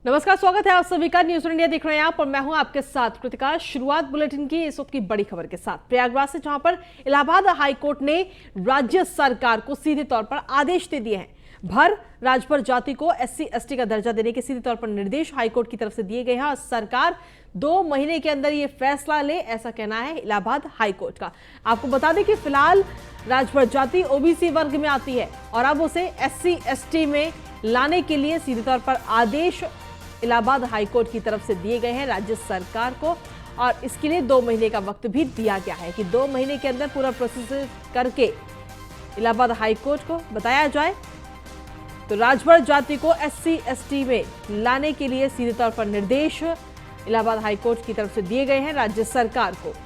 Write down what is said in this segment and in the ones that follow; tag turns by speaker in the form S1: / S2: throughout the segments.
S1: नमस्कार, स्वागत है आप सभी का। न्यूज इंडिया देख रहे हैं आप और मैं हूं आपके साथ कृतिका। शुरुआत बुलेटिन की इस वक्त की बड़ी खबर के साथ प्रयागराज से, जहां पर इलाहाबाद हाईकोर्ट ने राज्य सरकार को सीधे तौर पर आदेश दे दिए हैं। भर राजभर जाति को SC ST का दर्जा देने के सीधे तौर पर निर्देश हाईकोर्ट की तरफ से दिए गए हैं और सरकार 2 महीने के अंदर ये फैसला ले, ऐसा कहना है इलाहाबाद हाईकोर्ट का। आपको बता दें कि फिलहाल राजभर जाति OBC वर्ग में आती है और अब उसे SC ST में लाने के लिए सीधे तौर पर आदेश इलाहाबाद हाईकोर्ट की तरफ से दिए गए हैं राज्य सरकार को, और इसके लिए 2 महीने का वक्त भी दिया गया है कि 2 महीने के अंदर पूरा प्रोसेस करके इलाहाबाद हाईकोर्ट को बताया जाए। तो राजभर जाति को SC ST में लाने के लिए सीधे तौर पर निर्देश इलाहाबाद हाईकोर्ट की तरफ से दिए गए हैं राज्य सरकार को।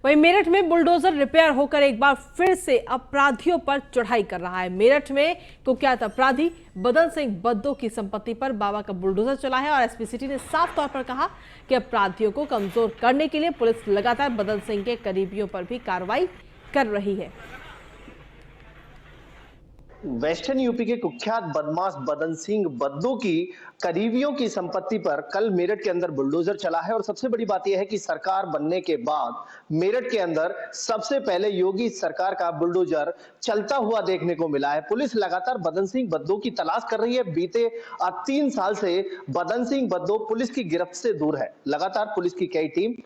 S1: वहीं मेरठ में बुलडोजर रिपेयर होकर एक बार फिर से अपराधियों पर चढ़ाई कर रहा है। मेरठ में कुख्यात अपराधी बदन सिंह बद्दो की संपत्ति पर बाबा का बुलडोजर चला है और SP सिटी ने साफ तौर पर कहा कि अपराधियों को कमजोर करने के लिए पुलिस लगातार बदन सिंह के करीबियों पर भी कार्रवाई कर रही है।
S2: वेस्टर्न यूपी के कुख्यात बदमाश बदन सिंह बद्दो की करीबियों की संपत्ति पर कल मेरठ के अंदर बुलडोजर चला है। और सबसे बड़ी बात यह है कि सरकार बनने के बाद मेरठ के अंदर सबसे पहले योगी सरकार का बुलडोजर चलता हुआ देखने को मिला है। पुलिस लगातार बदन सिंह बद्दो की तलाश कर रही है। बीते 3 साल से बदन सिंह बद्दो पुलिस की गिरफ्त से दूर है। लगातार पुलिस की कई टीम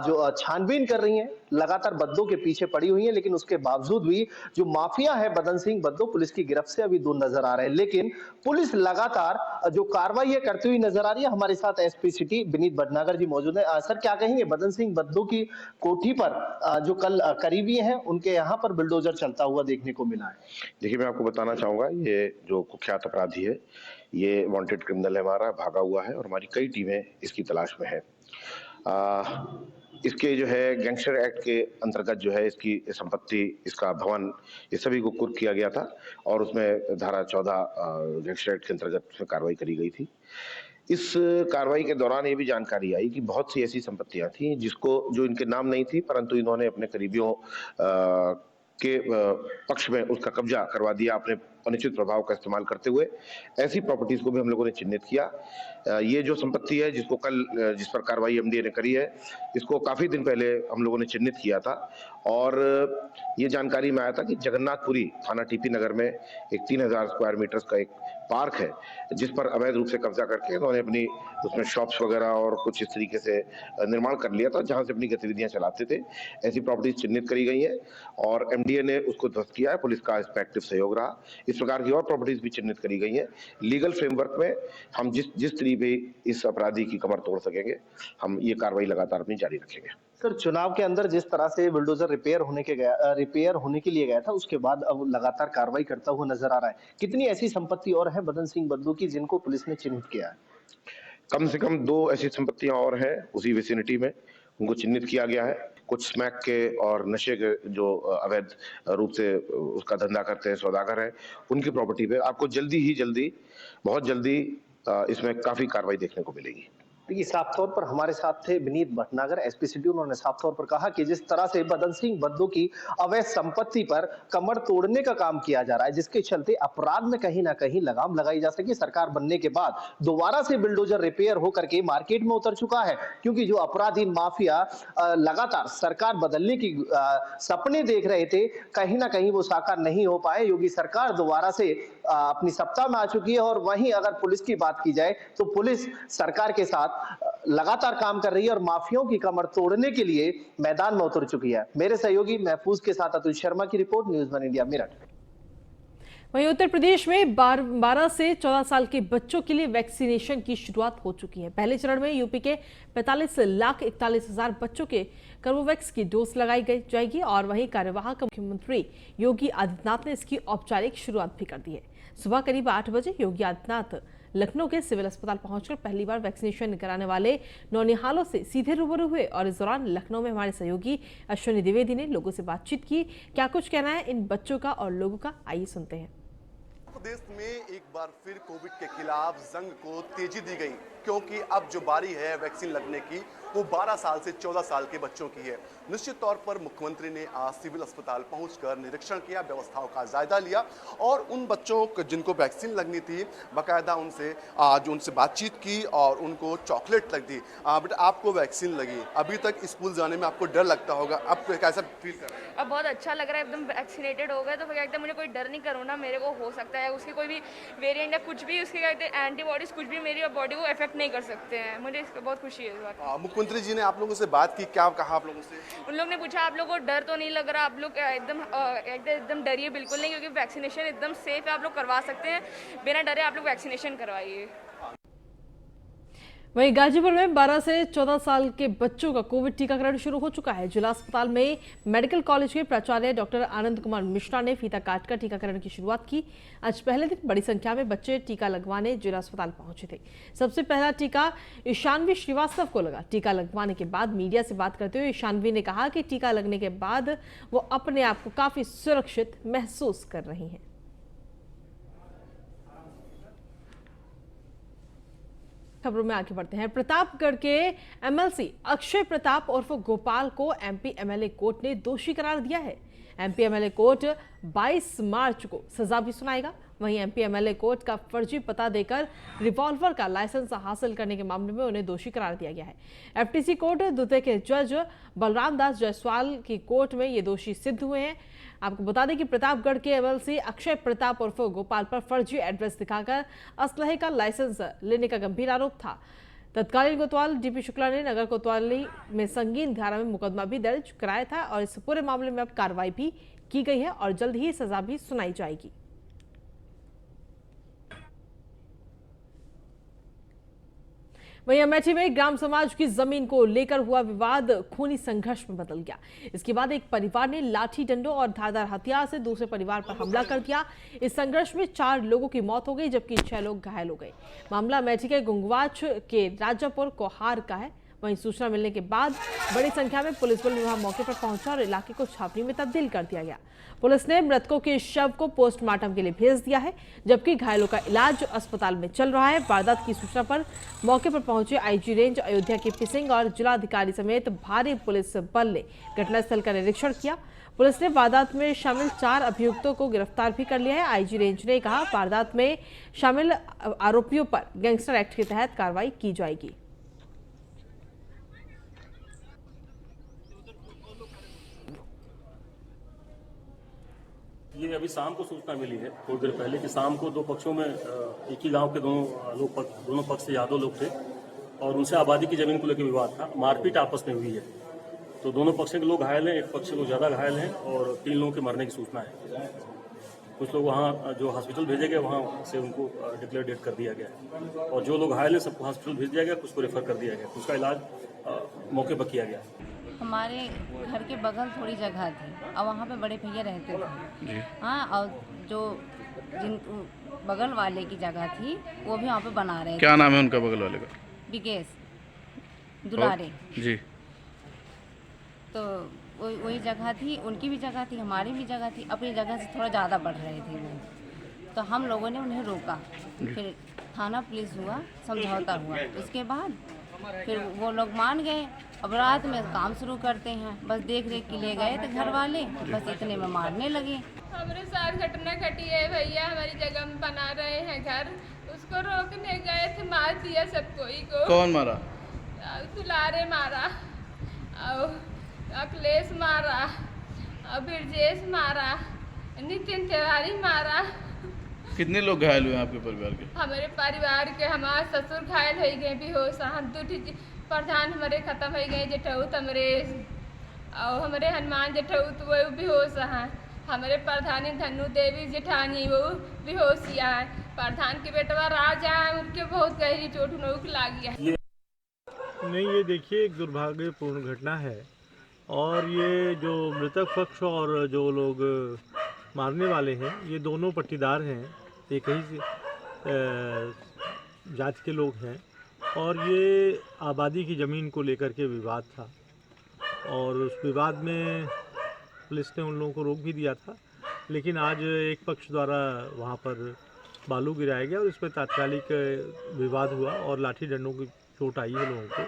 S2: जो छानबीन कर रही हैं, लगातार बद्दो के पीछे पड़ी हुई हैं, लेकिन उसके बावजूद भी जो माफिया है बदन सिंह बद्दो पुलिस की गिरफ्त से अभी दूर नजर आ रहे हैं। लेकिन पुलिस लगातार जो कार्रवाई करती हुई नजर आ रही है। हमारे साथ SP सिटी विनीत भटनागर जी मौजूद है। सर, क्या कहेंगे, बदन सिंह बद्दो की कोठी पर जो कल करीबी हैं उनके यहाँ पर बुलडोजर चलता हुआ देखने को मिला है?
S3: देखिए, मैं आपको बताना चाहूंगा, ये जो कुख्यात अपराधी है ये वांटेड क्रिमिनल है, हमारा भागा हुआ है और हमारी कई टीमें इसकी तलाश में है। इसके जो है गैंगस्टर एक्ट के अंतर्गत जो है इसकी संपत्ति, इसका भवन, ये सभी को कुर्क किया गया था और उसमें धारा 14 गैंगस्टर एक्ट के अंतर्गत उसमें कार्रवाई करी गई थी। इस कार्रवाई के दौरान ये भी जानकारी आई कि बहुत सी ऐसी संपत्तियां थी जो इनके नाम नहीं थी, परंतु इन्होंने अपने करीबियों के पक्ष में उसका कब्जा करवा दिया अपने अनिश्चित प्रभाव का इस्तेमाल करते हुए। ऐसी प्रॉपर्टीज को भी हम लोगों ने चिन्हित किया। ये जो संपत्ति है जिस पर कार्रवाई MDA ने करी है, इसको काफी दिन पहले हम लोगों ने चिन्हित किया था और ये जानकारी में आया था कि जगन्नाथपुरी थाना TP नगर में एक 3000 स्क्वायर मीटर का एक पार्क है जिस पर अवैध रूप से कब्जा करके उन्होंने अपनी उसमें शॉप्स वगैरह और कुछ इस तरीके से निर्माण कर लिया था, जहां से अपनी गतिविधियां चलाते थे। ऐसी प्रॉपर्टीज चिन्हित करी गई है और MDA ने उसको ध्वस्त किया है। पुलिस का इसमें एक्टिव सहयोग रहा। इस प्रकार की और प्रॉपर्टीज भी चिन्हित करी गई हैं। लीगल फ्रेमवर्क में हम जिस तरीके इस अपराधी की कमर तोड़ सकेंगे, हम ये कार्रवाई लगातार अपनी जारी रखेंगे।
S2: सर, चुनाव के अंदर जिस तरह से बुलडोजर रिपेयर होने के लिए गया था, उसके बाद अब लगातार कार्रवाई करता हुआ नजर आ रहा है। कितनी ऐसी संपत्ति और है बदन सिंह बद्दो की जिनको पुलिस ने चिन्हित किया है?
S3: कम से कम 2 ऐसी संपत्तियां और हैं उसी विसिनिटी में, उनको चिन्हित किया गया है। कुछ स्मैक के और नशे के जो अवैध रूप से उसका धंधा करते हैं सौदागर हैं, उनकी प्रॉपर्टी पे आपको बहुत जल्दी इसमें काफी कार्रवाई देखने को मिलेगी।
S2: देखिए, साफ तौर पर हमारे साथ थे विनीत भटनागर, SP सिटी। उन्होंने साफ तौर पर कहा कि जिस तरह से बदन सिंह बद्दो की अवैध संपत्ति पर कमर तोड़ने का काम किया जा रहा है, जिसके चलते अपराध में कहीं ना कहीं लगाम लगाई जा सके, सरकार बनने के बाद दोबारा से बुलडोजर रिपेयर होकर के मार्केट में उतर चुका है। क्योंकि जो अपराधी माफिया लगातार सरकार बदलने की सपने देख रहे थे, कहीं ना कहीं वो साकार नहीं हो पाए। योगी सरकार दोबारा से अपनी सत्ता में आ चुकी है। और वहीं अगर पुलिस की बात की जाए तो पुलिस सरकार के साथ लगातार काम कर रही है और माफियाओं की कमर तोड़ने के लिए मैदान में उतर चुकी है। मेरे सहयोगी महफूज के साथ अतुल शर्मा की रिपोर्ट, न्यूज़ 1 इंडिया, मेरठ।
S1: वहीं उत्तर प्रदेश में 12 से 14 साल के बच्चों के लिए वैक्सीनेशन की शुरुआत हो चुकी है। पहले चरण में यूपी के 45,41,000 बच्चों के कोवोवैक्स की डोज लगाई जाएगी और वहीं कार्यवाहक मुख्यमंत्री योगी आदित्यनाथ ने इसकी औपचारिक शुरुआत भी कर दी है। सुबह करीब 8 बजे योगी आदित्यनाथ लखनऊ के सिविल अस्पताल पहुंचकर पहली बार वैक्सीनेशन कराने वाले नौनिहालों से सीधे रूबरू हुए और इस दौरान लखनऊ में हमारे सहयोगी अश्विनी द्विवेदी ने लोगों से बातचीत की। क्या कुछ कहना है इन बच्चों का और लोगों का, आइए सुनते हैं।
S4: प्रदेश में एक बार फिर कोविड के खिलाफ जंग को तेजी दी गई, क्योंकि अब जो बारी है वैक्सीन लगने की वो 12 साल से 14 साल के बच्चों की है। निश्चित तौर पर मुख्यमंत्री ने आज सिविल अस्पताल पहुंचकर निरीक्षण किया, व्यवस्थाओं का जायजा लिया और उन बच्चों को जिनको वैक्सीन लगनी थी बाकायदा उनसे बातचीत की और उनको चॉकलेट लग दी। बट आपको वैक्सीन लगी, अभी तक स्कूल जाने में आपको डर लगता होगा, अब कैसा फील कर रहे हैं?
S5: अब बहुत अच्छा लग रहा है, एकदम वैक्सीनेटेड हो गए तो क्या कहते हैं मुझे कोई डर नहीं, कोरोना मेरे को हो सकता है, उसकी कोई भी वेरिएंट या कुछ भी उसके कहते हैं एंटीबॉडीज कुछ भी मेरी बॉडी को इफेक्ट नहीं कर सकते हैं। मुझे इसको बहुत खुशी है इस बात।
S4: मुख्यमंत्री जी ने आप लोगों से बात की, क्या कहा आप लोगों से?
S5: उन लोग ने पूछा आप लोगों को डर तो नहीं लग रहा, आप लोग एकदम डरिए बिल्कुल नहीं, क्योंकि वैक्सीनेशन एकदम सेफ है, आप लोग करवा सकते हैं, बिना डरे आप लोग वैक्सीनेशन करवाइए।
S1: वहीं गाजीपुर में 12 से 14 साल के बच्चों का कोविड टीकाकरण शुरू हो चुका है। जिला अस्पताल में मेडिकल कॉलेज के प्राचार्य डॉक्टर आनंद कुमार मिश्रा ने फीता काटकर टीकाकरण की शुरुआत की। आज पहले दिन बड़ी संख्या में बच्चे टीका लगवाने जिला अस्पताल पहुंचे थे। सबसे पहला टीका ईशानवी श्रीवास्तव को लगा। टीका लगवाने के बाद मीडिया से बात करते हुए ईशानवी ने कहा कि टीका लगने के बाद वो अपने आप को काफी सुरक्षित महसूस कर रही हैं। खबरों में आगे बढ़ते हैं। प्रतापगढ़ के एमएलसी अक्षय प्रताप उर्फ गोपाल को एमपी एमएलए कोर्ट ने दोषी करार दिया है। एमपी एमएलए कोर्ट 22 मार्च को सजा भी सुनाएगा। वहीं एमपी एमएलए कोर्ट का फर्जी पता देकर रिवॉल्वर का लाइसेंस हासिल करने के मामले में उन्हें दोषी करार दिया गया है। एफटीसी कोर्ट द्वितीय के जज बलराम दास जायसवाल की कोर्ट में ये दोषी सिद्ध हुए हैं। आपको बता दें कि प्रतापगढ़ के एमएलसी अक्षय प्रताप उर्फ गोपाल पर फर्जी एड्रेस दिखाकर असलहे का लाइसेंस लेने का गंभीर आरोप था। तत्कालीन कोतवाल डीपी शुक्ला ने नगर कोतवाली में संगीन धारा में मुकदमा भी दर्ज कराया था और इस पूरे मामले में अब कार्रवाई भी की गई है और जल्द ही सजा भी सुनाई जाएगी। वहीं अमेठी में ग्राम समाज की जमीन को लेकर हुआ विवाद खूनी संघर्ष में बदल गया। इसके बाद एक परिवार ने लाठी डंडों और धारदार हथियार से दूसरे परिवार पर हमला कर दिया। इस संघर्ष में 4 लोगों की मौत हो गई जबकि 6 लोग घायल हो गए। मामला अमेठी के गुंगवाच के राजापुर कोहार का है। वहीं सूचना मिलने के बाद बड़ी संख्या में पुलिस बल विभाग मौके पर पहुंचा और इलाके को छावनी में तब्दील कर दिया गया। पुलिस ने मृतकों के शव को पोस्टमार्टम के लिए भेज दिया है जबकि घायलों का इलाज अस्पताल में चल रहा है। वारदात की सूचना पर मौके पर पहुंचे आईजी रेंज अयोध्या के सिंह और जिलाधिकारी समेत भारी पुलिस बल ने घटनास्थल का निरीक्षण किया। पुलिस ने वारदात में शामिल 4 अभियुक्तों को गिरफ्तार भी कर लिया है। आईजी रेंज ने कहा वारदात में शामिल आरोपियों पर गैंगस्टर एक्ट के तहत कार्रवाई की जाएगी।
S6: ये अभी शाम को सूचना मिली है थोड़ी देर पहले कि शाम को 2 पक्षों में एक ही गांव के दोनों पक्ष से यादव लोग थे और उनसे आबादी की जमीन को लेकर विवाद था। मारपीट आपस में हुई है तो दोनों पक्ष के लोग घायल हैं, एक पक्ष के लोग ज़्यादा घायल हैं और 3 लोगों के मरने की सूचना है। कुछ लोग वहाँ जो हॉस्पिटल भेजे गए वहाँ से उनको डिक्लेयर डेट कर दिया गया और जो लोग घायल हैं सबको हॉस्पिटल भेज दिया गया, कुछ को रेफर कर दिया गया, उसका इलाज मौके पर किया गया।
S7: हमारे घर के बगल थोड़ी जगह थी और वहाँ पे बड़े भैया रहते थे। हाँ, और जो जिन बगल वाले की जगह थी वो भी वहाँ पे बना रहे थे।
S8: क्या नाम है उनका बगल वाले का?
S7: विकेश दुलारे
S8: जी।
S7: तो वही जगह थी, उनकी भी जगह थी, हमारी भी जगह थी। अपनी जगह से थोड़ा ज़्यादा बढ़ रहे थे वो, तो हम लोगों ने उन्हें रोका। फिर थाना पुलिस हुआ, समझौता हुआ, उसके बाद फिर वो लोग मान गए। अब रात में काम शुरू करते हैं, बस देख रेख के लिए गए थे घर वाले, बस इतने में मारने लगे।
S9: हमारे साथ घटना घटी है भैया, हमारी जगह में बना रहे हैं घर, उसको रोकने गए थे, मार दिया सब कोई को।
S8: कौन मारा?
S9: दुलारे मारा और अखिलेश मारा और ब्रजेश मारा, नितिन तिवारी मारा।
S8: कितने लोग घायल हुए आपके परिवार के?
S9: हमारे परिवार के हमारे ससुर घायल हो गए, बेहोश, हम 2 प्रधान हमारे खत्म हो गए, जेठौत हमारे और हमारे हनुमान जेठौत वो बेहोश हैं। हमारे प्रधानी धनु देवी जेठानी वो बेहोशिया है। प्रधान के बेटवा राजा है, उनके बहुत गहरी चोट नोक लगी है।
S10: नहीं, ये देखिए एक दुर्भाग्यपूर्ण घटना है और ये जो मृतक पक्ष और जो लोग मारने वाले हैं ये दोनों पट्टीदार हैं, एक ही जाति के लोग हैं और ये आबादी की ज़मीन को लेकर के विवाद था और उस विवाद में पुलिस ने उन लोगों को रोक भी दिया था लेकिन आज एक पक्ष द्वारा वहाँ पर बालू गिराया गया और इसमें तात्कालिक विवाद हुआ और लाठी डंडों की चोट आई है लोगों को।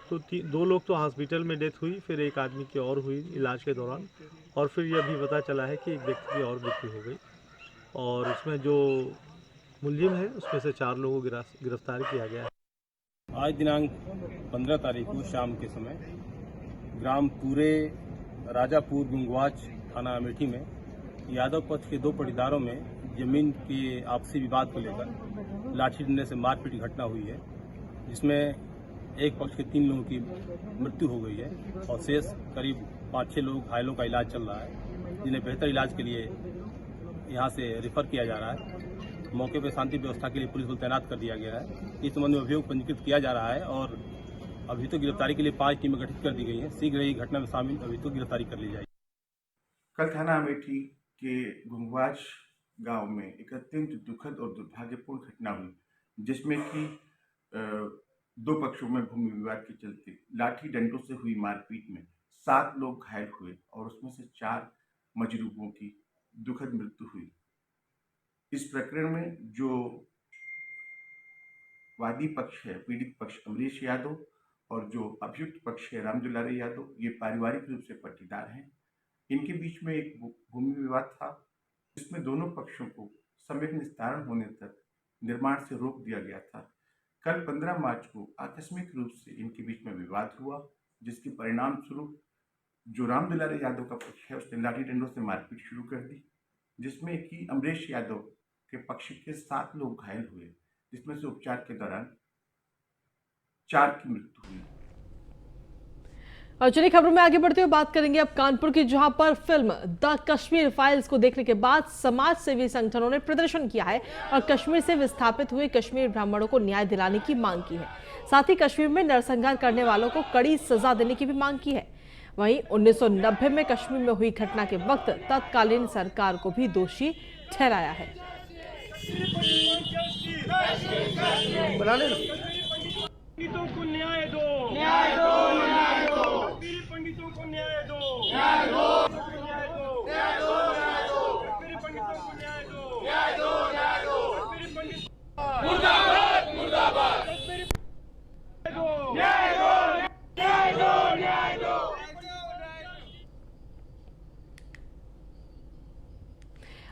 S10: तो 2 लोग तो हॉस्पिटल में डेथ हुई, फिर एक आदमी की और हुई इलाज के दौरान, और फिर यह भी पता चला है कि एक व्यक्ति की और मृत्यु हो गई। और उसमें जो मुलजिम है उसमें से 4 लोगों को गिरफ्तार किया गया है।
S11: आज दिनांक 15 तारीख को शाम के समय ग्राम पूरे राजापुर गुंगवाच थाना अमेठी में यादव पक्ष के 2 पटीदारों में जमीन के आपसी विवाद को लेकर लाठी डंडे से मारपीट की घटना हुई है, जिसमें एक पक्ष के 3 लोगों की मृत्यु हो गई है और शेष करीब 5-6 लोग घायलों का इलाज चल रहा है, जिन्हें बेहतर इलाज के लिए यहां से रेफर किया जा रहा है। मौके पर शांति व्यवस्था के लिए पुलिस बल तैनात कर दिया गया है। इस संबंध में अभियोग पंजीकृत किया जा रहा है और अभियुक्त गिरफ्तारी के लिए 5 टीमें गठित कर दी गई हैं। शीघ्र ही घटना में शामिल अभियुक्त की गिरफ्तारी कर ली जाएगी।
S12: कल थाना अमेठी के गुंगवाच गांव में एक अत्यंत दुखद और दुर्भाग्यपूर्ण घटना हुई, जिसमें कि 2 पक्षों में भूमि विवाद के चलते लाठी डंडों से हुई मारपीट में 7 लोग घायल हुए और उसमें से 4 मजरूहों की दुखद मृत्यु हुई। इस प्रकरण में जो वादी पक्ष है, पीड़ित पक्ष अमरीश यादव, और जो अभियुक्त पक्ष है रामदुलारे यादव, ये पारिवारिक रूप से पट्टीदार हैं। इनके बीच में एक भूमि विवाद था, जिसमें दोनों पक्षों को सम्यक निस्तारण होने तक निर्माण से रोक दिया गया था। कल 15 मार्च को आकस्मिक रूप से इनके बीच में विवाद हुआ, जिसके परिणाम स्वरूप जो रामदुलारे यादव का पक्ष है उसने लाठी डंडों से मारपीट शुरू कर दी, जिसमें कि अमरीश यादव के पक्ष के 7 लोग घायल हुए, जिसमें से उपचार के दौरान 4 की मृत्यु हुई।
S1: और चलिए खबरों में आगे बढ़ते हुए बात करेंगे अब कानपुर की, जहां पर फिल्म द कश्मीर फाइल्स को देखने के बाद समाज सेवी संगठनों ने प्रदर्शन किया है और कश्मीर से विस्थापित हुए कश्मीर ब्राह्मणों को न्याय दिलाने की मांग की है। साथ ही कश्मीर में नरसंहार करने वालों को कड़ी सजा देने की भी मांग की है। वहीं 1990 में कश्मीर में हुई घटना के वक्त तत्कालीन सरकार को भी दोषी ठहराया है।
S13: पंडितों को न्याय दो, न्याय दो, न्याय दो, पंडितों को न्याय दो, न्याय दो, न्याय दो, न्याय दो, न्याय दो, पंडितों को न्याय दो, न्याय दो, न्याय दो, मुर्दाबाद, मुर्दाबाद, न्याय दो, न्याय दो, न्याय दो।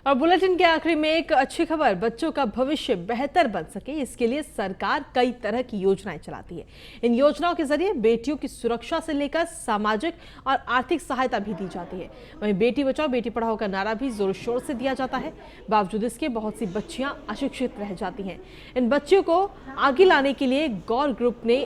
S1: और बुलेटिन के आखिरी में एक अच्छी खबर, बच्चों का भविष्य बेहतर बन सके इसके लिए सरकार कई तरह की योजनाएं चलाती है। इन योजनाओं के जरिए बेटियों की सुरक्षा से लेकर सामाजिक और आर्थिक सहायता भी दी जाती है। वहीं बेटी बचाओ बेटी पढ़ाओ का नारा भी जोर शोर से दिया जाता है। बावजूद इसके बहुत सी बच्चियां अशिक्षित रह जाती हैं। इन बच्चियों को आगे लाने के लिए गौर ग्रुप ने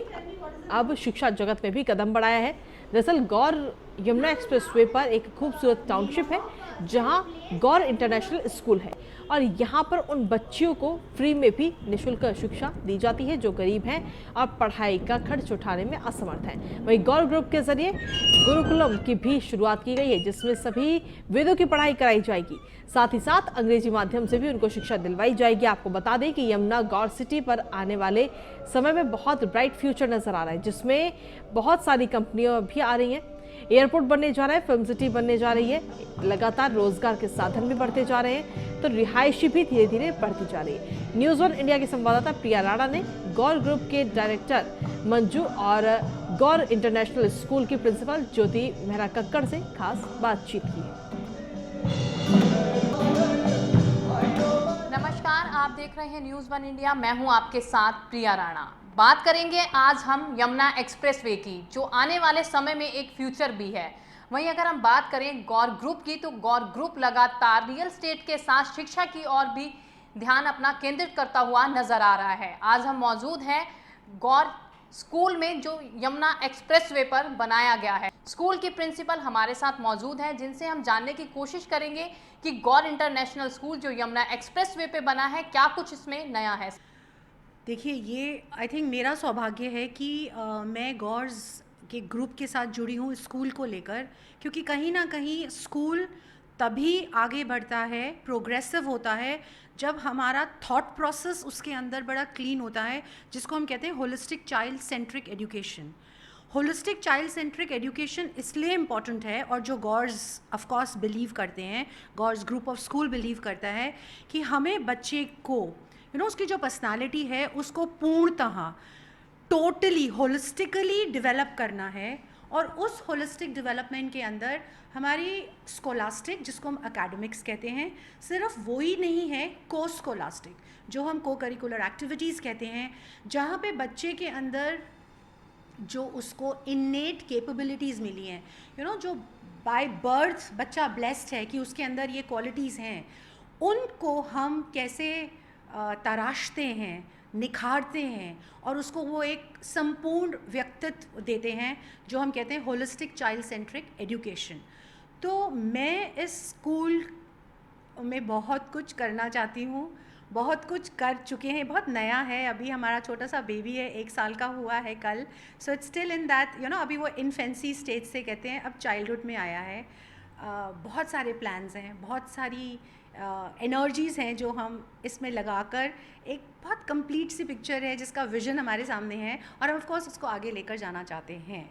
S1: अब शिक्षा जगत में भी कदम बढ़ाया है। दरअसल गौर यमुना एक्सप्रेसवे पर एक खूबसूरत टाउनशिप है, जहां गौर इंटरनेशनल स्कूल है और यहां पर उन बच्चियों को फ्री में भी निःशुल्क शिक्षा दी जाती है जो गरीब हैं और पढ़ाई का खर्च उठाने में असमर्थ हैं। वहीं गौर ग्रुप के जरिए गुरुकुलम की भी शुरुआत की गई है, जिसमें सभी वेदों की पढ़ाई कराई जाएगी। साथ ही साथ अंग्रेजी माध्यम से भी उनको शिक्षा दिलवाई जाएगी। आपको बता दें कि यमुना गौर सिटी पर आने वाले समय में बहुत ब्राइट फ्यूचर नजर आ रहा है, जिसमें बहुत सारी कंपनियां भी आ रही हैं। एयरपोर्ट बनने जा रहा है, फिल्म सिटी बनने जा रही है, लगातार रोजगार के साधन भी बढ़ते जा रहे हैं, तो रिहायशी भी धीरे धीरे बढ़ती जा रही है। न्यूज़ 1 इंडिया की संवाददाता प्रिया राणा ने गौर ग्रुप के डायरेक्टर मंजू और गौर इंटरनेशनल स्कूल की प्रिंसिपल ज्योति मेहरा कक्कड़ से खास बातचीत की है।
S14: नमस्कार, आप देख रहे हैं न्यूज़ 1 इंडिया। मैं हूं आपके साथ प्रिया राणा। बात करेंगे आज हम यमुना एक्सप्रेसवे की, जो आने वाले समय में एक फ्यूचर भी है। वहीं अगर हम बात करें गौर ग्रुप की, तो गौर ग्रुप लगातार रियल एस्टेट के साथ शिक्षा की ओर भी ध्यान अपना केंद्रित करता हुआ नजर आ रहा है। आज हम मौजूद हैं गौर स्कूल में, जो यमुना एक्सप्रेसवे पर बनाया गया है। स्कूल की प्रिंसिपल हमारे साथ मौजूद हैं, जिनसे हम जानने की कोशिश करेंगे कि गौर इंटरनेशनल स्कूल जो यमुना एक्सप्रेसवे पे बना है, क्या कुछ इसमें नया है।
S15: देखिए, ये आई थिंक मेरा सौभाग्य है कि मैं गौर्स के ग्रुप के साथ जुड़ी हूँ स्कूल को लेकर, क्योंकि कहीं ना कहीं स्कूल तभी आगे बढ़ता है, प्रोग्रेसिव होता है, जब हमारा थॉट प्रोसेस उसके अंदर बड़ा क्लीन होता है, जिसको हम कहते हैं holistic child centric education. Holistic child centric education इसलिए इम्पॉर्टेंट है, और जो गॉर्स ऑफ कोर्स बिलीव करते हैं, गॉर्स ग्रुप ऑफ स्कूल बिलीव करता है कि हमें बच्चे को उसकी जो पर्सनालिटी है उसको पूर्णतः टोटली होलिस्टिकली डेवलप करना है। और उस होलिस्टिक डेवलपमेंट के अंदर हमारी स्कोलास्टिक, जिसको हम एकेडमिक्स कहते हैं, सिर्फ वो ही नहीं है, को स्कोलास्टिक जो हम को करिकुलर एक्टिविटीज़ कहते हैं, जहाँ पे बच्चे के अंदर जो उसको इन्नेट कैपेबिलिटीज़ मिली हैं, जो बाय बर्थ बच्चा ब्लेस्ड है कि उसके अंदर ये क्वालिटीज़ हैं, उनको हम कैसे तराशते हैं, निखारते हैं और उसको वो एक संपूर्ण व्यक्तित्व देते हैं, जो हम कहते हैं होलिस्टिक चाइल्ड सेंट्रिक एजुकेशन। तो मैं इस स्कूल में बहुत कुछ करना चाहती हूँ, बहुत कुछ कर चुके हैं, बहुत नया है, अभी हमारा छोटा सा बेबी है, 1 साल का हुआ है कल, so it's still in that अभी वो इन्फेंसी स्टेज से कहते हैं, अब चाइल्डहुड में आया है। बहुत सारे प्लान्स हैं, बहुत सारी एनर्जीज़ हैं जो हम इसमें लगाकर एक बहुत कंप्लीट सी पिक्चर है जिसका विज़न हमारे सामने है, और हम ऑफ कोर्स उसको आगे लेकर जाना चाहते हैं।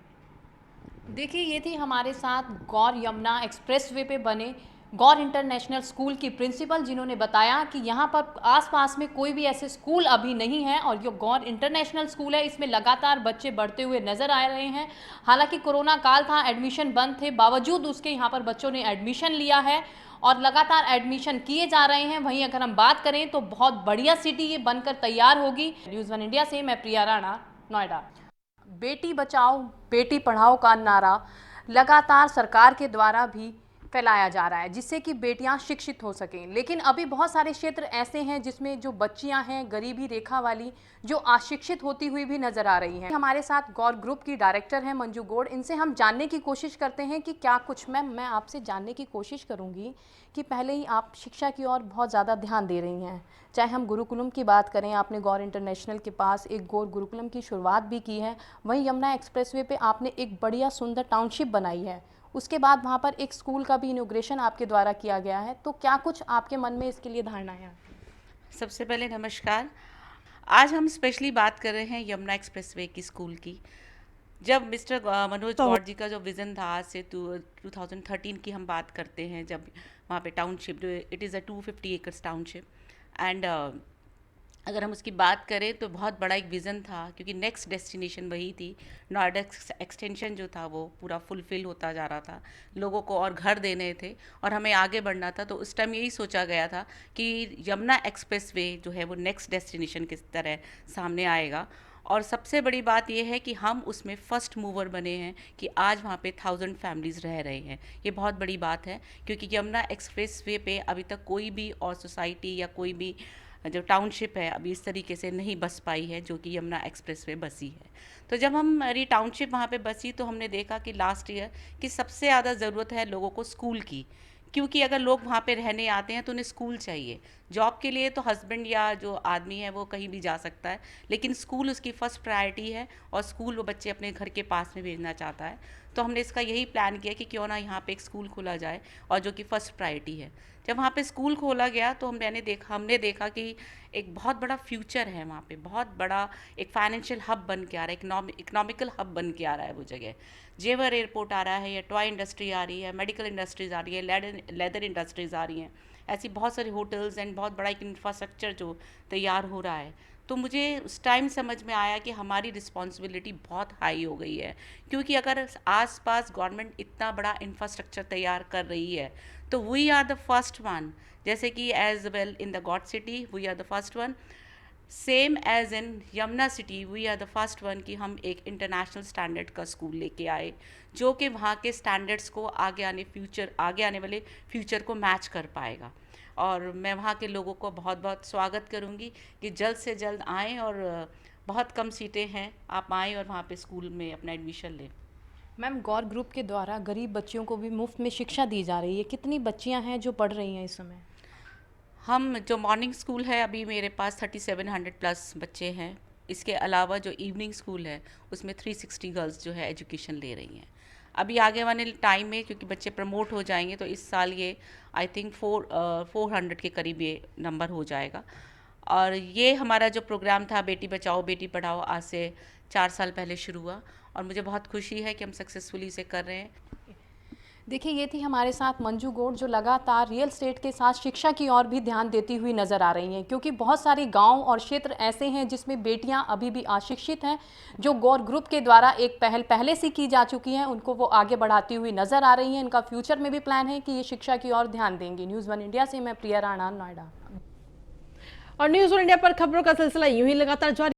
S14: देखिए, ये थी हमारे साथ गौर यमुना एक्सप्रेसवे पे बने गौर इंटरनेशनल स्कूल की प्रिंसिपल, जिन्होंने बताया कि यहाँ पर आसपास में कोई भी ऐसे स्कूल अभी नहीं है और जो गौर इंटरनेशनल स्कूल है इसमें लगातार बच्चे बढ़ते हुए नज़र आ रहे हैं। हालांकि कोरोना काल था, एडमिशन बंद थे, बावजूद उसके यहाँ पर बच्चों ने एडमिशन लिया है और लगातार एडमिशन किए जा रहे हैं। वहीं अगर हम बात करें तो बहुत बढ़िया सिटी ये बनकर तैयार होगी। न्यूज़ 1 इंडिया से मैं प्रिया राणा, नोएडा। बेटी बचाओ बेटी पढ़ाओ का नारा लगातार सरकार के द्वारा भी फैलाया जा रहा है, जिससे कि बेटियां शिक्षित हो सकें। लेकिन अभी बहुत सारे क्षेत्र ऐसे हैं जिसमें जो बच्चियां हैं गरीबी रेखा वाली, जो अशिक्षित होती हुई भी नज़र आ रही हैं। हमारे साथ गौर ग्रुप की डायरेक्टर हैं मंजू गौड़, इनसे हम जानने की कोशिश करते हैं कि क्या कुछ। मैम, मैं आपसे जानने की कोशिश करूँगी कि पहले ही आप शिक्षा की ओर बहुत ज़्यादा ध्यान दे रही हैं, चाहे हम गुरुकुलम की बात करें, आपने गौर इंटरनेशनल के पास एक गौर गुरुकुलम की शुरुआत भी की है, वहीं यमुना एक्सप्रेसवे पे आपने एक बढ़िया सुंदर टाउनशिप बनाई है, उसके बाद वहाँ पर एक स्कूल का भी इनॉग्रेशन आपके द्वारा किया गया है। तो क्या कुछ आपके मन में इसके लिए धारणाएं हैं?
S16: सबसे पहले नमस्कार। आज हम स्पेशली बात कर रहे हैं यमुना एक्सप्रेसवे की स्कूल की। जब मिस्टर मनोज गौड़ जी का जो विज़न था, आज से 2013 की हम बात करते हैं, जब वहाँ पे township, it is a 250 acres township, and अगर हम उसकी बात करें तो बहुत बड़ा एक विज़न था, क्योंकि नेक्स्ट डेस्टिनेशन वही थी। नोएडा एक्सटेंशन जो था वो पूरा फुलफिल होता जा रहा था, लोगों को और घर देने थे और हमें आगे बढ़ना था। तो उस टाइम यही सोचा गया था कि यमुना एक्सप्रेसवे जो है वो नेक्स्ट डेस्टिनेशन की तरह सामने आएगा। और सबसे बड़ी बात यह है कि हम उसमें फ़र्स्ट मूवर बने हैं कि आज वहाँ पे 1000 फैमिलीज़ रह रहे हैं। ये बहुत बड़ी बात है, क्योंकि यमुना एक्सप्रेसवे पे अभी तक कोई भी और सोसाइटी या कोई भी जो टाउनशिप है अभी इस तरीके से नहीं बस पाई है जो कि यमुना एक्सप्रेसवे बसी है। तो जब हमारी टाउनशिप वहाँ पे बसी तो हमने देखा कि लास्ट ईयर कि सबसे ज़्यादा ज़रूरत है लोगों को स्कूल की, क्योंकि अगर लोग वहाँ पे रहने आते हैं तो उन्हें स्कूल चाहिए। जॉब के लिए तो हस्बैंड या जो आदमी है वो कहीं भी जा सकता है, लेकिन स्कूल उसकी फ़र्स्ट प्रायोरिटी है और स्कूल वो बच्चे अपने घर के पास में भेजना चाहता है। तो हमने इसका यही प्लान किया कि क्यों ना यहाँ पे एक स्कूल खोला जाए, और जो कि फ़र्स्ट प्रायोरिटी है। जब वहाँ पे स्कूल खोला गया तो हमने देखा कि एक बहुत बड़ा फ्यूचर है वहाँ पे, बहुत बड़ा एक फाइनेंशियल हब बन के आ रहा है, इकोनॉमिकल हब बन के आ रहा है वो जगह। जेवर एयरपोर्ट आ रहा है, या टॉय इंडस्ट्री आ रही है, मेडिकल इंडस्ट्रीज़ आ रही है, लेदर इंडस्ट्रीज़ आ रही हैं, ऐसी बहुत सारी होटल्स एंड बहुत बड़ा एक इंफ्रास्ट्रक्चर जो तैयार हो रहा है। तो मुझे उस टाइम समझ में आया कि हमारी रिस्पॉन्सिबिलिटी बहुत हाई हो गई है, क्योंकि अगर आसपास गवर्नमेंट इतना बड़ा इंफ्रास्ट्रक्चर तैयार कर रही है तो we are the first one, जैसे कि as well in the Gaur city we are the first one, same as in Yamuna city we are the first one कि हम एक इंटरनेशनल स्टैंडर्ड का स्कूल लेके आए, जो कि वहाँ के स्टैंडर्ड्स को आगे आने वाले फ्यूचर को मैच कर पाएगा। और मैं वहाँ के लोगों को बहुत बहुत स्वागत करूँगी कि जल्द से जल्द आएँ, और बहुत कम सीटें हैं, आप आएँ और वहाँ पे स्कूल में अपना एडमिशन लें।
S14: मैम, गौर ग्रुप के द्वारा गरीब बच्चियों को भी मुफ्त में शिक्षा दी जा रही है, कितनी बच्चियाँ हैं जो पढ़ रही हैं इस समय?
S16: हम जो मॉर्निंग स्कूल है अभी मेरे पास 3700 प्लस बच्चे हैं। इसके अलावा जो इवनिंग स्कूल है उसमें 360 गर्ल्स जो है एजुकेशन ले रही हैं। अभी आगे वाले टाइम में क्योंकि बच्चे प्रमोट हो जाएंगे तो इस साल ये आई थिंक 400 के करीब ये नंबर हो जाएगा। और ये हमारा जो प्रोग्राम था बेटी बचाओ बेटी पढ़ाओ आज से 4 साल पहले शुरू हुआ, और मुझे बहुत खुशी है कि हम सक्सेसफुली इसे कर रहे हैं।
S14: देखिए, ये थी हमारे साथ मंजू गौड़, जो लगातार रियल एस्टेट के साथ शिक्षा की ओर भी ध्यान देती हुई नज़र आ रही हैं, क्योंकि बहुत सारे गांव और क्षेत्र ऐसे हैं जिसमें बेटियां अभी भी अशिक्षित हैं। जो गौड़ ग्रुप के द्वारा एक पहल पहले से की जा चुकी है, उनको वो आगे बढ़ाती हुई नज़र आ रही हैं। इनका फ्यूचर में भी प्लान है कि ये शिक्षा की ओर ध्यान देंगी। न्यूज़ 1 इंडिया से मैं प्रिया राणा, नोएडा।
S1: और न्यूज़ 1 इंडिया पर खबरों का सिलसिला यूं ही लगातार जारी।